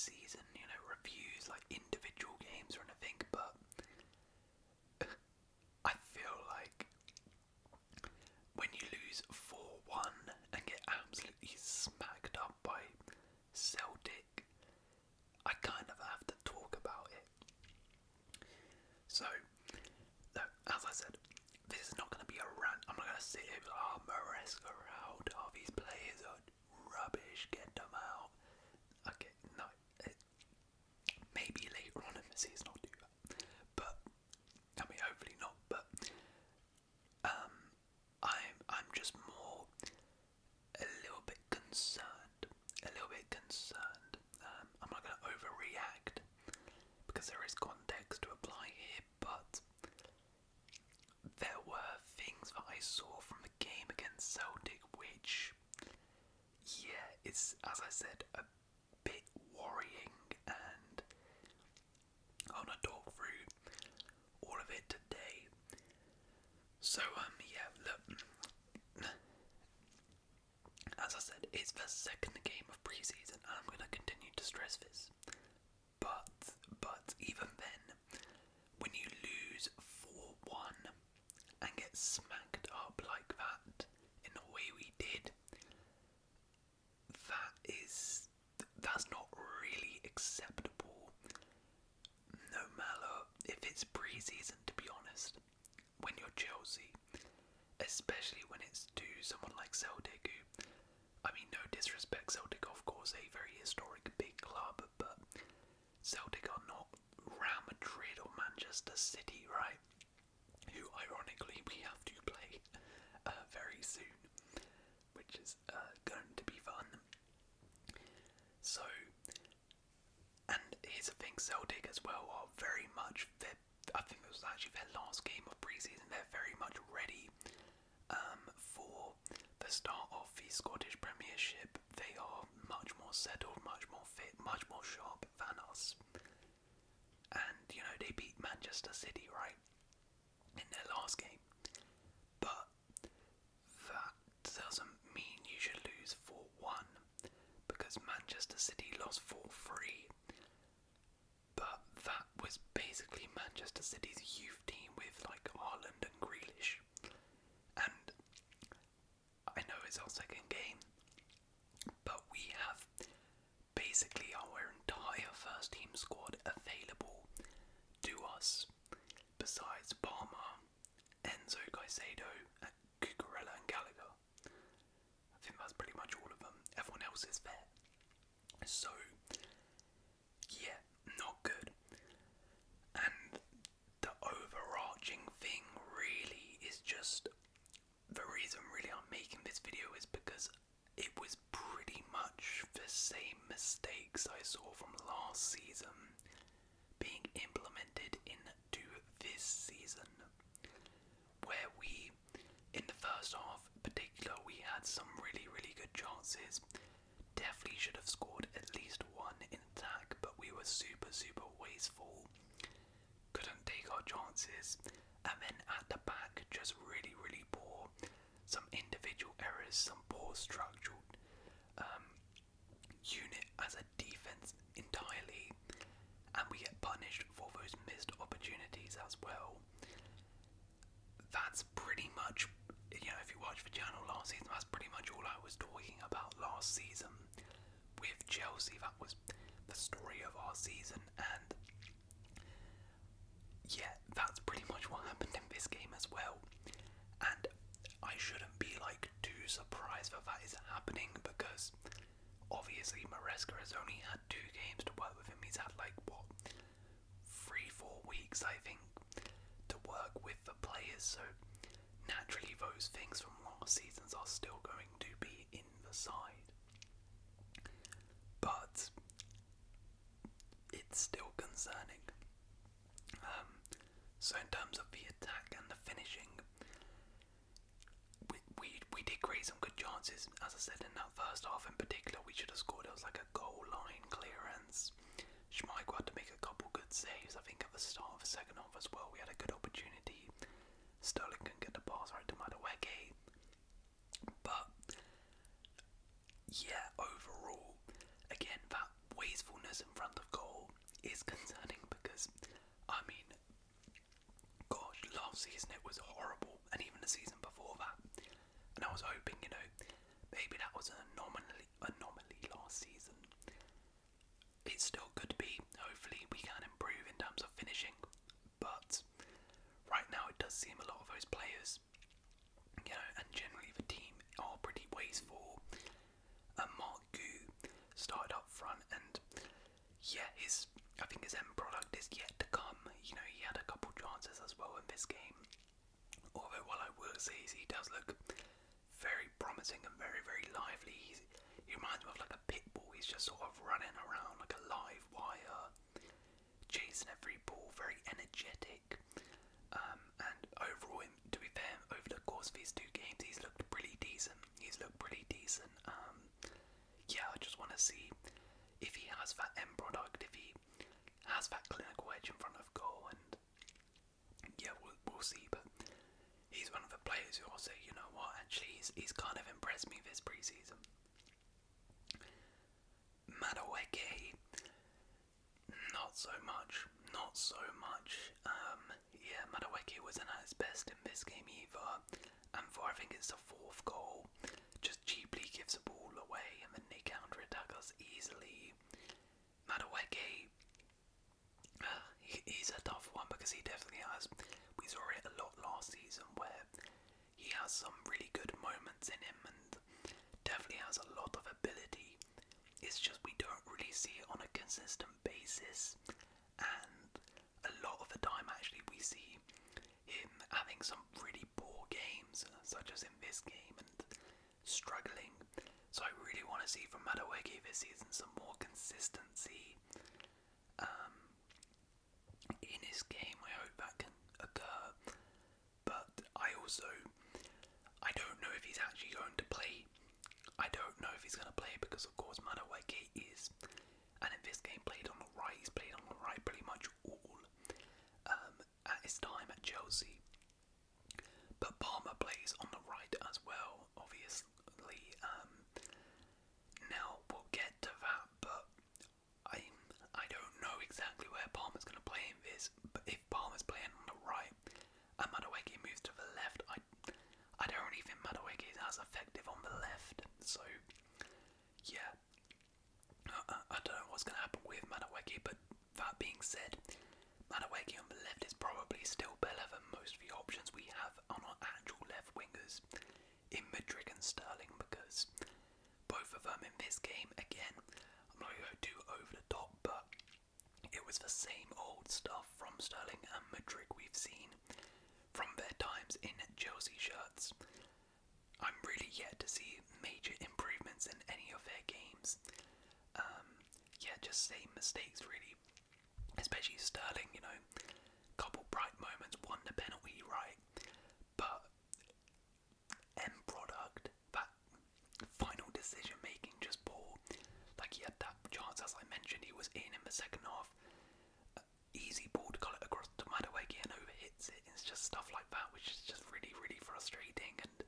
season, reviews, like individual games or anything, but I feel like when you lose 4-1 and get absolutely smacked up by Celtic, I kind of have to talk about it. So, as I said, this is not going to be a rant. I'm not going to sit here and be like, Maresca out, these players are rubbish, get them out. Okay, no. Maybe later on in the season I'll do that. But, I mean, hopefully not, but I'm just more a little bit concerned. I'm not going to overreact because there is context to apply here, but there were things that I saw from the game against Celtic which, yeah, it's, as I said, a bit worrying, and I want to talk through all of it today. So, yeah, look, as I said, it's the second game of pre-season, and I'm going to continue to stress this. But even then, when you lose 4-1 and get smacked up like that in the way we did, that's not really acceptable. No matter if it's pre-season, to be honest. When you're Chelsea, especially when it's to someone like Celtic, who, I mean, no disrespect, Celtic of course a very historic big club, but Celtic are not Real Madrid or Manchester City, right? Who ironically we have to play very soon, which is going to be fun. So, and here's the thing, Celtic as well are very much, I think it was actually their last game of pre-season, they're very much ready for the start of the Scottish Premiership. They are much more settled, much more fit, much more sharp than us. And, they beat Manchester City, right, in their last game. But that doesn't mean you should lose 4-1, because Manchester City lost 4-3. But that was basically Manchester City's youth team with like Haaland and Grealish. And I know it's our second game, but we have basically our entire first team squad available to us, besides Palmer, Enzo Caicedo, Cucurella and Gallagher. I think that's pretty much all of them. Everyone else is there. So, yeah, not good. And the overarching thing really is just, the reason really I'm making this video is because it was pretty much the same mistakes I saw from last season being implemented into this season, where we, in the first half in particular, we had some really good chances. Definitely should have scored at least one in attack, but we were super wasteful, couldn't take our chances, and then at the back just really poor. Some individual errors, some poor structural unit as a defense entirely, and we get punished for those missed opportunities as well. That's pretty much, if you watched the channel last season, that's pretty much all I was talking about last season. With Chelsea, that was the story of our season, and yeah, that's pretty much what happened in this game as well. And I shouldn't be too surprised that is happening, because obviously Maresca has only had 2 games to work with him. He's had 3-4 weeks, I think, to work with the players, so naturally those things from last seasons are still going to be in the side. But it's still concerning. So in terms of the attack and the finishing, we did create some good chances. As I said, in that first half in particular, we should have scored. It was like a goal line clearance. Schmeichel had to make a couple good saves. I think at the start of the second half as well, we had a good opportunity. Sterling couldn't get the pass right to Maresca. But yeah, overall, again, that wastefulness and concerning because, I mean, gosh, last season it was horrible, and even the season before that. And I was hoping, maybe that was an anomaly last season. It still could be. Hopefully we can improve in terms of finishing, but right now it does seem a lot of those players, and generally the team are pretty wasteful. Mark Gu started up front, and yeah, I think his end product is yet to come. He had a couple chances as well in this game. Although what I will say is he does look very promising and very, very lively. He reminds me of like a pit bull. He's just sort of running around like a live wire, chasing every ball, very energetic. And overall, to be fair, over the course of these two games, he's looked pretty decent. Yeah, I just want to see if he has that end product, if he has that clinical edge in front of goal, and yeah, we'll see. But he's one of the players who I'll say, you know what, actually, he's kind of impressed me this preseason. Madueke, not so much. Yeah, Madueke wasn't at his best in this game either, and for I think it's the fourth goal, just cheaply gives the ball away, and then they counter-attack us easily. Madueke, he's a tough one because he definitely has. We saw it a lot last season where he has some really good moments in him and definitely has a lot of ability. It's just we don't really see it on a consistent basis, and a lot of the time actually we see him having some really poor games, such as in this game, and struggling. So I really want to see from Madueke this season some more consistency in his game. I hope that can occur, but I don't know if he's actually going to play. I don't know if he's going to play because of course Madueke is, and in this game played on the right. He's played on the right pretty much all at his time at Chelsea. But Palmer plays on the right as well, obviously. Now we'll get to that, but I don't know exactly where Palmer's going to play in this. But if Palmer's playing on the right and Madueke moves to the left, I don't really think Madueke is as effective on the left. So yeah, I don't know what's going to happen with Madueke. But that being said, Madueke on the left is probably still better than most of the options we have on our actual left wingers in Mudryk and Sterling, because both of them in this game, again, I'm not going to go too over the top, but it was the same old stuff from Sterling and Mudryk we've seen from their times in Chelsea shirts. I'm really yet to see major improvements in any of their games. Yeah, just same mistakes really. Especially Sterling, couple bright moments, won the penalty right, but end product, that final decision making just poor. Like he had that chance, as I mentioned, he was in the second half. Easy ball to cut it across to Madueke and overhits it. It's just stuff like that, which is just really, really frustrating. And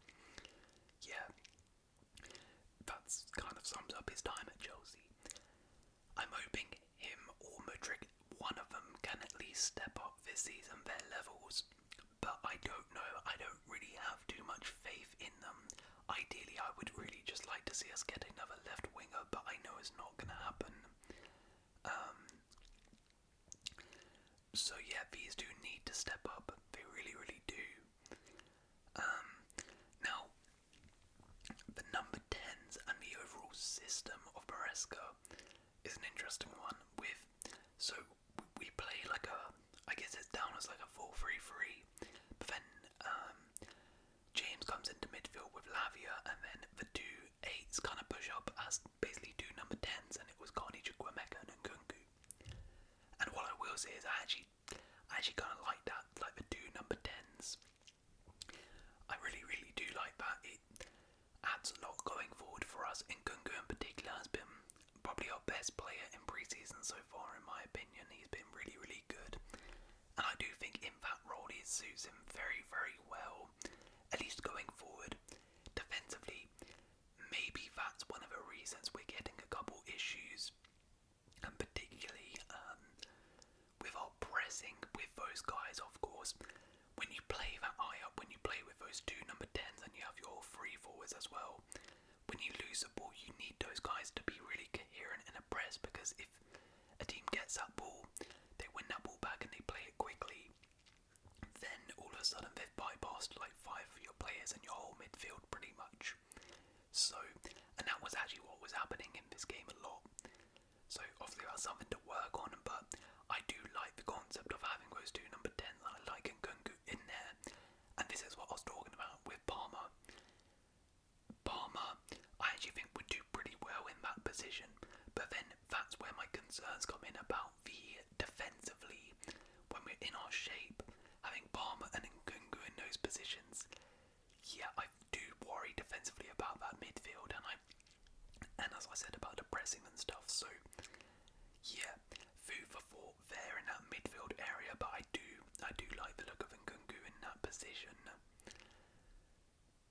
yeah, that's kind of sums up his time at Chelsea. I'm hoping him or Mudryk, one of them, can at least step up this season their levels, but I don't know. I don't really have too much faith in them. Ideally, I would really just like to see us get another left winger, but I know it's not going to happen. So yeah, these two need to step up. They really, really do. Now, the number 10s and the overall system of Maresca is an interesting one. So we play like I guess it's down as like a 4-3-3, but then James comes into midfield with Lavia, and then the two 8s kind of push up as basically two number 10s, and it was Carney, Chukwuemeka and Nkunku. And what I will say is I actually kind of like that, like the two number 10s. I really, really do like that. It adds a lot going forward for us. Nkunku in particular has been probably our best player in pre-season so far, in my opinion. He's been really, really good, and I do think in that role it suits him very, very well, at least going forward. Defensively, maybe that's one of the reasons we're getting a couple issues, and particularly pressing with those guys, of course, when you play that high up, when you play with those two number 10s and you have your three forwards as well, when you lose the ball, you need those guys to be really coherent in a press, because if a team gets that ball, they win that ball back and they play it quickly, then all of a sudden they've bypassed like 5 of your players and your whole midfield pretty much. So, and that was actually what was happening in this game a lot. So obviously that's something to work on, but I do like the concept of having those two number 10s, and I like Nkunku in there. And this is what I was talking about with Palmer. Palmer, I actually think would do pretty well in that position, but then that's where my concerns come in about the defensively, when we're in our shape, having Palmer and Nkunku in those positions. Yeah, I do worry defensively about that midfield, and as I said about the pressing and stuff, so yeah, food for thought there in that midfield area, but I do like the look of Nkunku in that position.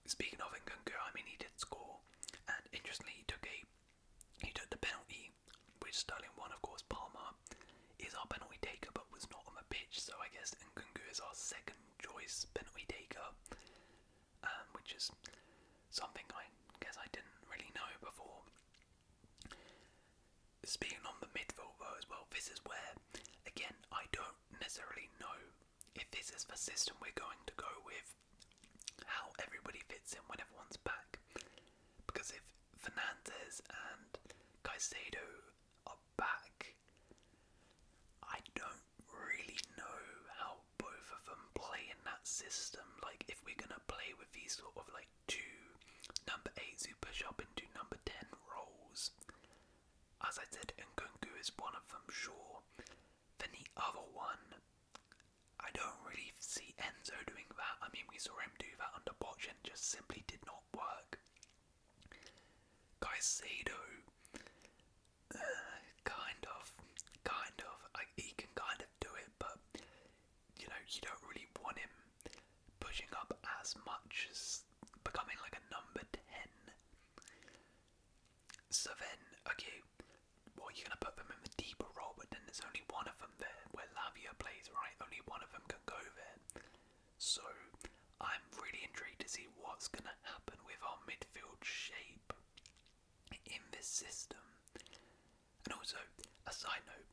Speaking of Nkunku, I mean, he did score, and interestingly he took the penalty, which Sterling won, of course. Palmer is our penalty taker but was not on the pitch, so I guess Nkunku is our second choice penalty taker, which is something I guess I didn't really know before. Speaking on the midfield though as well, this is where, again, I don't necessarily know if this is the system we're going to go with, how everybody fits in when everyone's back. Because if Fernandes and Caicedo are back, I don't really know how both of them play in that system. Like, if we're going to play with these sort of like two number 8s who push up into number 10 roles. As I said, Nkunku is one of them, sure. Then the other one, I don't really see Enzo doing that. I mean, we saw him do that under Poch and just simply did not work. Caicedo, kind of. He can kind of do it, but you know, you don't really want him pushing up as much as becoming like a number 10. So then, okay, well, you're going to put them in the deeper role, but then there's only one of them there where Lavia plays, right? Only one of them can go there. So I'm really intrigued to see what's going to happen with our midfield shape in this system. And also, a side note,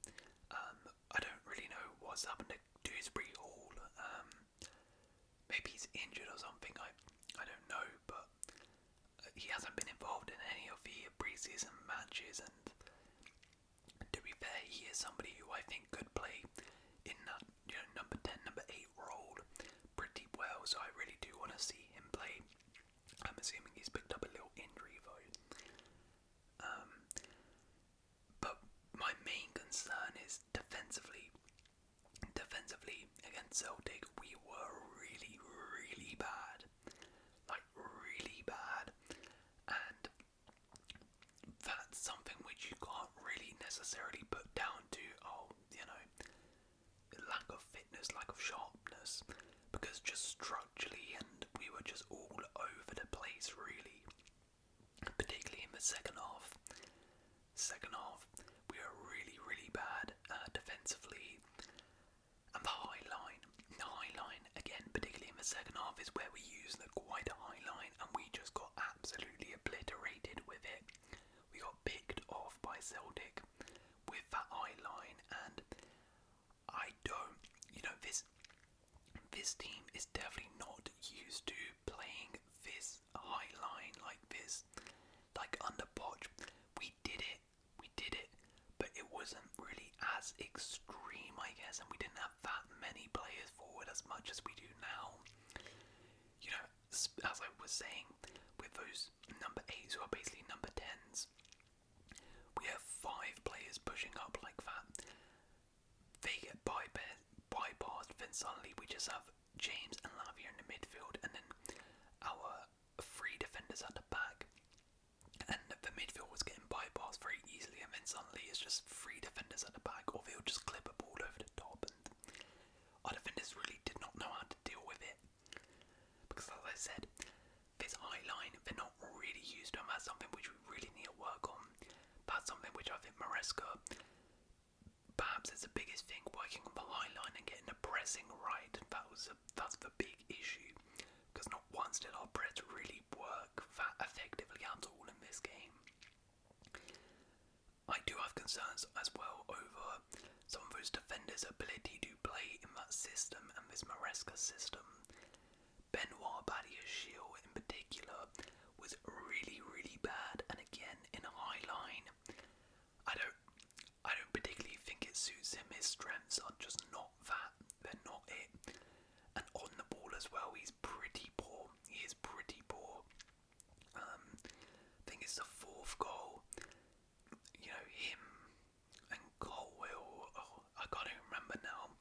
I don't really know what's happened to Dewsbury Hall. Maybe he's injured or something, I don't know, but he hasn't been involved in any of the pre-season matches, and to be fair, he is somebody who I think could play in that, you know, number 10, number 8 role pretty well, so I really do want to see him play. I'm assuming he's picked up a little injury though. But my main concern is defensively. Defensively against Celtic, we were really, really bad. Like, really bad. And that's something which you can't really necessarily put down to, you know, lack of fitness, lack of sharpness, because just structurally, and we were just all over the place, really. Particularly in the second half. We were really, really bad defensively. And the high line, again, particularly in the second half, is where we use quite a high line, and we just got absolutely obliterated with it. We got picked off by Celtic with that high line, and I don't, you know, this team is definitely not used to playing this high line like this. Like under Poch, we did it, but it wasn't really as extreme, I guess, and we didn't have that many players forward as much as we do now. You know, as I was saying, with those number 8s who are basically number 10s, we have 5 players pushing up like that. They get bypassed, then suddenly we just have James and Lavia in the midfield, and then our 3 defenders at the back. And the midfield was getting bypassed very easily, and then suddenly it's just 3 defenders at the back, or they'll just clip a ball over the top, and our defenders really did not know how to deal with it. Because as I said, this high line, they're not really used to, and that's something which we really need to work on. That's something which I think Maresca, perhaps it's the biggest thing, working on the high line and do have concerns as well over some of those defenders' ability to play in that system and this Maresca system. Benoit Badiashile in particular was really, really bad, and again in a high line. I don't particularly think it suits him. His strengths are just not that. They're not it. And on the ball as well, he's pretty poor. He is pretty poor. I think it's the fourth goal. You know, him and Colwell, I can't even remember now.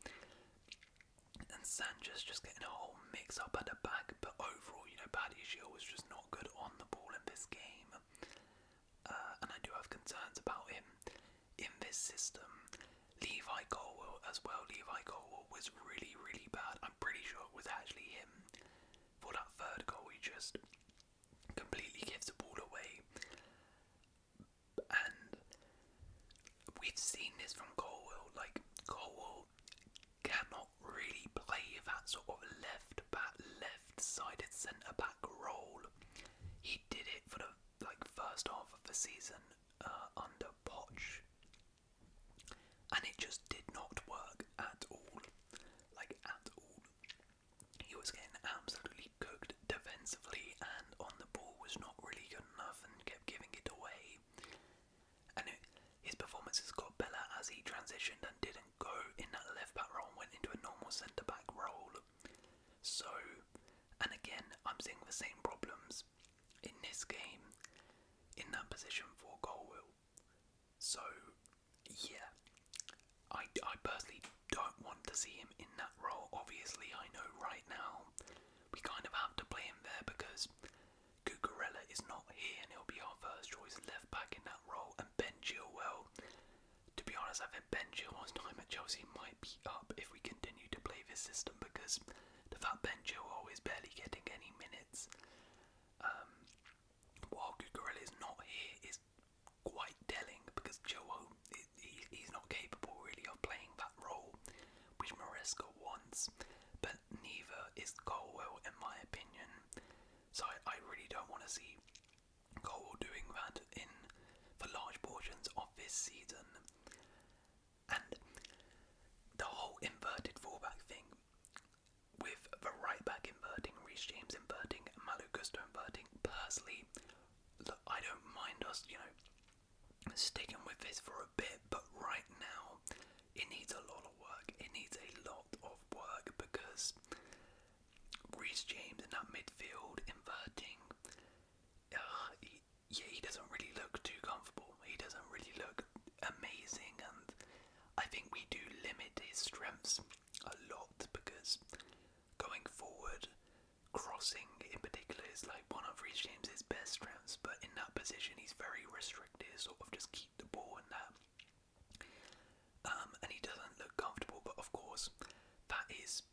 And Sanchez just getting a whole mix up at the back. But overall, you know, Badiashile was just not good on the ball in this game. And I do have concerns about him in this system. Levi Colwell as well. Levi Colwell was really, really bad. I'm pretty sure it was actually him for that third goal. He just completely gives the ball away. And we've seen this from Colwell. Like, Colwell cannot really play that sort of left-sided centre-back role. He did it for the first half of the season under Poch, and it just did not work at all. Like, at all. He was getting absolutely cooked defensively, and on the ball was not really good enough and kept giving it away. And his performances got better as he transitioned and didn't go in that left back role and went into a normal centre back role. So, and again, I'm seeing the same problems in this game in that position for Colwell. So, yeah, I personally don't want to see him in that role. Obviously, I know right now we kind of have to play him there because Cucurella is not here and he'll be our first choice left back in that role. And Ben Chilwell, to be honest, I think Ben Chilwell's time at Chelsea might be up if we continue to play this system, because the fact Ben Chilwell is barely getting any minutes while Cucurella is not here is quite telling, because Chilwell, he's not capable really of playing that role which Maresca wants, but neither is Colwell in my opinion. So I really don't want to see Colwell doing that for large portions of this season. And the whole inverted fullback thing, with the right back inverting, Reece James inverting, Malo Gusto inverting, personally, look, I don't mind us, you know, sticking with this for a bit, but right now it needs a lot of work. It needs a lot of work, because Reece James in that midfield inverting, he doesn't really look too comfortable. He doesn't really look amazing, and I think we do limit his strengths a lot, because going forward, crossing in particular is like one of Reece James's best strengths, but in that position he's very restricted, sort of just keep the ball and that. And he doesn't look comfortable, but of course that is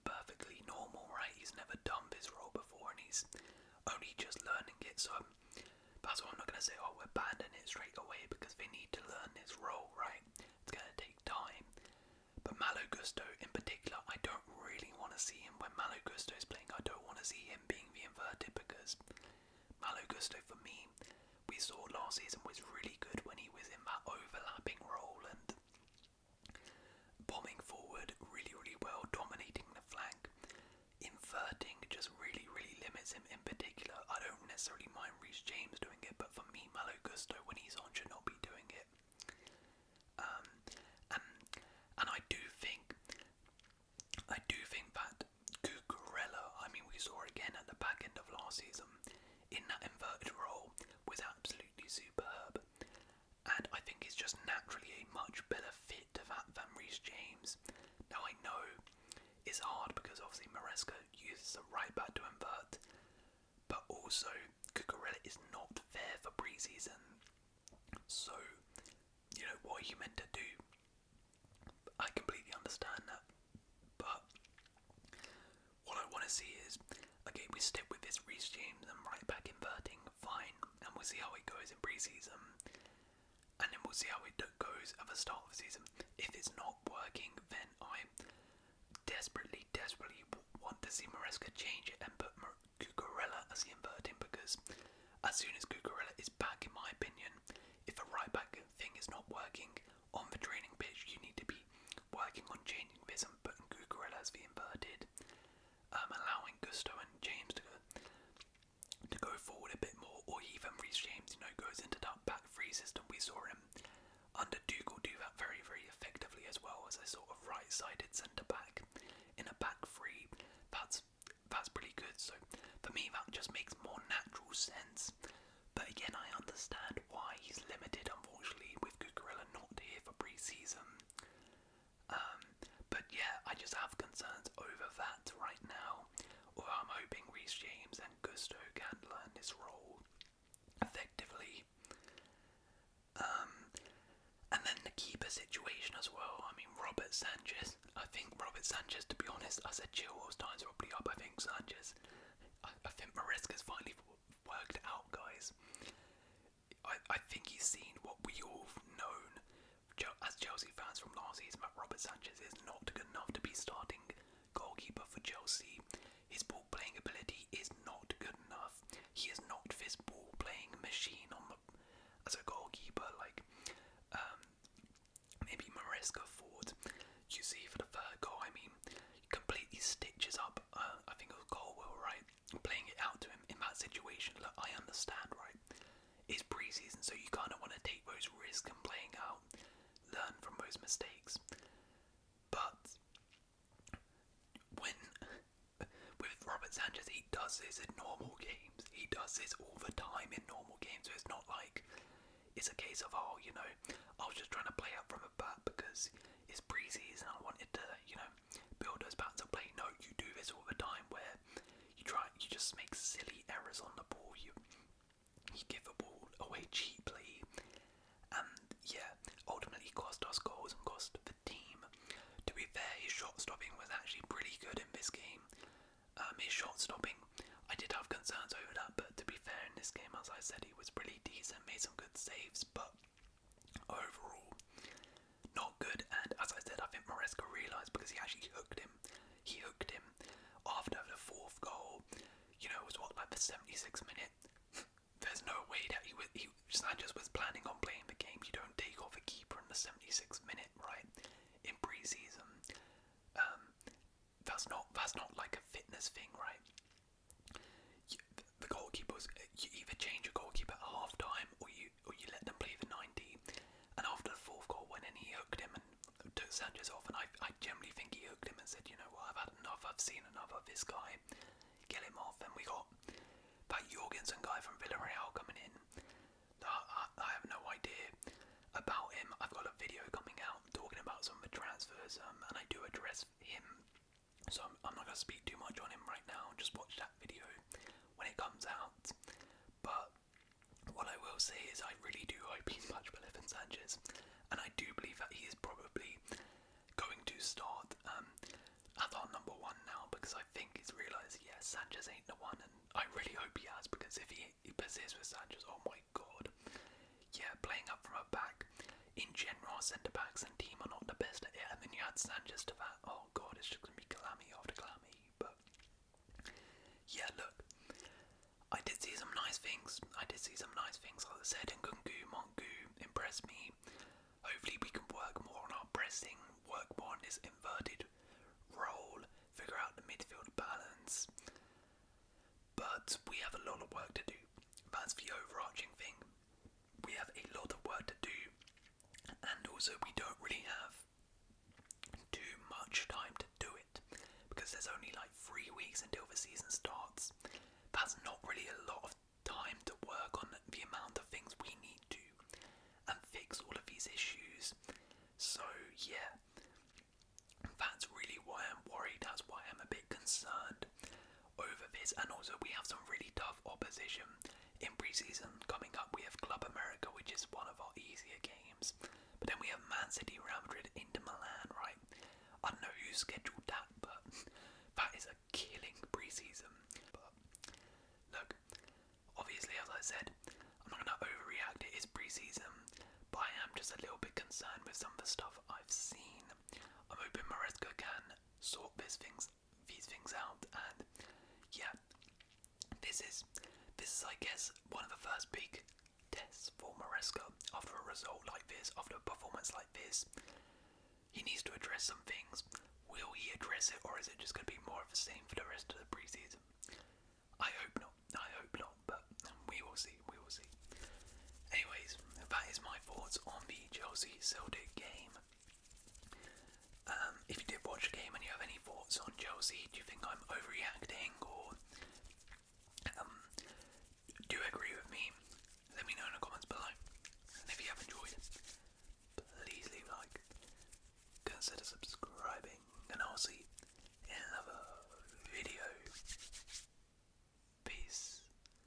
perfectly normal, right? He's never done this role before and he's only just learning it, so that's why I'm not going to say, oh, we're abandoning it straight away, because they need to learn this role, right? It's going to take time. But Malo Gusto in particular, I don't really want to see him when Malo Gusto is playing. I don't want to see him being the inverted, because Malo Gusto for me, we saw last season, was really good when he was in that overlapping role and bombing forward really, really well, dominating the flank. Inverting just really, really limits him in particular. I don't necessarily mind Reece James doing it, but for me, Malo Gusto, when he's on, should not be doing it. And I do think that Cucurella, I mean, we saw again at the back end of last season, in that inverted role, was absolutely superb. And I think he's just naturally a much better fit to that than Reece James. Now I know it's hard because obviously Maresca uses the right back to invert, but also Cucurella is not there for pre-season. So, you know, what are you meant to do? I completely understand that, but what I want to see is, okay, we stick with this Reece James and right back inverting, fine, and we'll see how it goes in pre-season, and then we'll see how it goes at the start of the season. If it's not working, then I desperately want to see Maresca change it and put Cucurella as the inverting, because as soon as Cucurella is back, in my opinion, if the right back thing is not thinking on the training pitch you need to be working on changing this and putting Cucurella as the inverted, allowing Gusto and James to go forward a bit more, or even Reece James, goes into that back three system. We saw him under Dougal do that very, very effectively as well, as a sort of right-sided centre back in a back three. That's pretty good. So for me, that just makes more natural sense. But again, I understand why he's limited, unfortunately, with Cucurella not here for pre-season. But yeah, I just have concerns over that right now. Or I'm hoping Reece James and Gusto can learn this role effectively. And then the keeper situation as well. I mean, Robert Sanchez. I think Robert Sanchez, to be honest, I said Chilwell's time's probably up. I think Sanchez. I think Maresca's finally worked out, guys. I think he's seen what we all have known as Chelsea fans from last season, that Robert Sanchez is not good enough to be starting goalkeeper for Chelsea. His ball playing ability is not good enough. He is not this ball playing machine as a goalkeeper like maybe Maresca thought. You see for the third goal, I mean, completely stitches up. I think it was Goalkeeper, right? Playing it out to him in that situation. Look, I understand, right? It's pre-season, so you kind of want to take those risks and playing out, learn from those mistakes. But with Robert Sanchez, he does this in normal games. He does this all the time in normal games. So it's not like it's a case of, I was just trying to play up from a bat because it's pre-season. I wanted to, build those bats of play. No, you do this all the time where you just make silly errors on the ball. You give the ball away cheaply, and yeah, ultimately cost us goals and cost the team. To be fair, his shot stopping was actually pretty good in this game. His shot stopping, I did have concerns over that, but to be fair, in this game, as I said, he was pretty decent, made some good saves, but overall, not good. And as I said, I think Maresca realised, because he actually hooked him. He hooked him after the fourth goal. It was like the 76th minute. There's no way that Sanchez was planning on playing the game. You don't take off a keeper in the 76th minute, right? In pre-season, that's not like a fitness thing, right? The goalkeepers, you either change your goalkeeper at half time, or you let them play the 90. And after the fourth goal, when he hooked him and took Sanchez off, and I generally think he hooked him and said, I've had enough. I've seen enough of this guy. Get him off. And we got that Jorgensen guy from Villarreal coming in. I have no idea about him. I've got a video coming out talking about some of the transfers, and I do address him. So I'm not going to speak too much on him right now. Just watch that video when it comes out. But what I will say is I really do hope he's much better than Sanchez. And I do believe that he is probably going to start as our number one now, because I think he's realised, yes, Sanchez ain't the one, and I really hope he has, because if he persists with Sanchez, oh my god. Yeah, playing up from a back, in general, our centre-backs and team are not the best at it, and then you add Sanchez to that, oh god, it's just going to be calamity after calamity. But yeah, look, I did see some nice things, like I said, and Monku impressed me. Hopefully we can work more on our pressing, work more on this inverted role, figure out the midfield balance. But we have a lot of work to do. That's the overarching thing. We have a lot of work to do, and also we don't really have too much time to do it, because there's only like 3 weeks until the season starts. That's not really a lot of time to work on the amount of things we need to and fix all of these issues. So yeah, that's really why I'm worried. That's why I'm a bit concerned over this. And also we have some really tough opposition in pre-season coming up. We have Club America, which is one of our easier games, but then we have Man City, Real Madrid, Inter Milan, right? I don't know who scheduled that, but that is a killing pre-season. But look, obviously, as I said, I'm not going to overreact. It is pre-season, but I am just a little bit concerned with some of the stuff I've seen. I'm hoping Maresca can sort these things out, and yeah, this is I guess one of the first big tests address for Maresca after a result like this, after a performance like this? He needs to address some things. Will he address it, or is it just going to be more of the same for the rest of the preseason? I hope not. I hope not, but we will see. We will see. Anyways, that is my thoughts on the Chelsea-Celtic game. If you did watch the game and you have any thoughts on Chelsea, do you think I'm overreacting, or do you agree with me? Let me know in the comments below. And if you have enjoyed, please leave a like, consider subscribing.